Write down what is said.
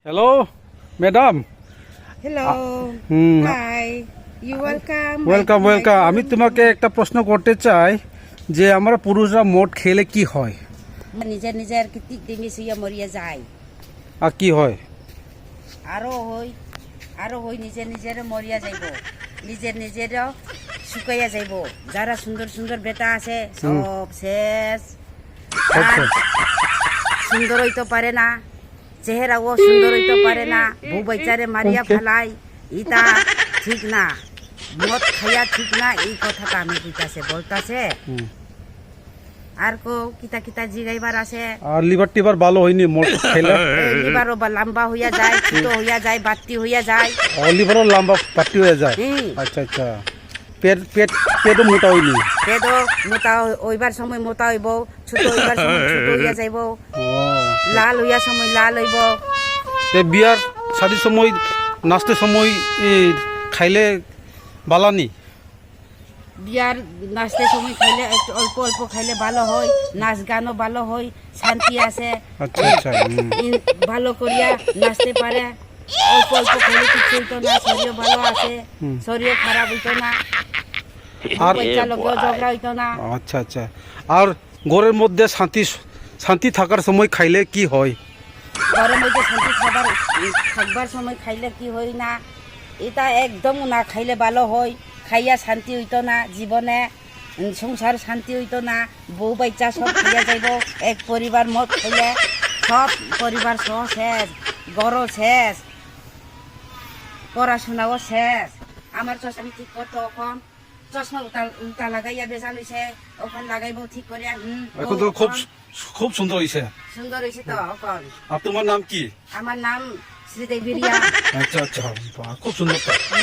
Hello, madam. Hello. Hi. You welcome. Welcome welcome. আমি তোমাকে একটা প্রশ্ন করতে চাই যে আমরা পুরুষরা মদ খেলে কি হয় নিজের নিজের কীর্তি মিশিয়ে মরিয়ে যায় আর কি হয়? আরো হই নিজের নিজের মরিয়া যাইব, নিজের নিজেরও শুকাইয়া যাইব। যারা সুন্দর সুন্দর বেটা আছে সব শেষ। আর সুন্দর হইতে পারে না, চেহারাও সুন্দর হইতে পারে না, বউ বাচ্চারে মারিয়া ফেলাই, ইটা ঠিক না। মদ খাইয়া ঠিক না, এই কথাটা আমি কইতাছে বলতাছে। আর কো কিতা কিতা জিগাইবার আছে। আর লিভার টিভার ভালো হয়নি মদ খেলে? লিভারও লম্বা হইয়া যায়, ছোট হইয়া যায়, বাত্তি হইয়া যায়। লিভারও লম্বা পাটি হয়ে যায়। আচ্ছা আচ্ছা। পেটও মোটা হয়নি? পেটও মোটা হইবার সময় মোটা হইব, ছোট হইবার সময় ছোট হইয়া যাইব, লাল হইয়া সময় লাল হইব। বিয়ার শাদির সময় নাচতে সময় খাইলে বালানি? বিয়ার নাচতে সময় খাইলে একটু অল্প অল্প খাইলে ভালো হয়, নাচ গানও ভালো হয়, শান্তি আছে। আচ্ছা আচ্ছা। ভালো করিয়া নাচতে পারে। অল্প অল্প খাইলে কিছু হইতো না, শরীর ভালো আছে, শরীর খারাপ হইতো না, আর বাচ্চা লোকেও ঝগড়া হইতো না। আচ্ছা আচ্ছা। আর ঘরের মধ্যে শান্তি থাকার সময় খাইলে কি হয়? ঘরের মধ্যে শান্তি থাকবার সময় খাইলে কি হয় না, এটা একদম না খাইলে ভালো হয়। খাইয়া শান্তি হইতো না, জীবনে সংসার শান্তি হইতো না, বউ বাচ্চা সব খাইয়া যাইব। এক পরিবার মদ খাইলে সব পরিবার সহ শেষ, গড়ও শেষ, পড়াশোনাও শেষ। আমার চশমা ঠিক করতো, এখন চশমা উল্টা লাগাইয়া বেজাল হয়েছে, ওখান লাগাইব ঠিক করিয়া। এখন তো খুব সুন্দর হয়েছে। সুন্দর হয়েছে তো এখন। আর তোমার নাম কি? আমার নাম শ্রীদেবী রিয়া। আচ্ছা আচ্ছা, বাহ, খুব সুন্দর।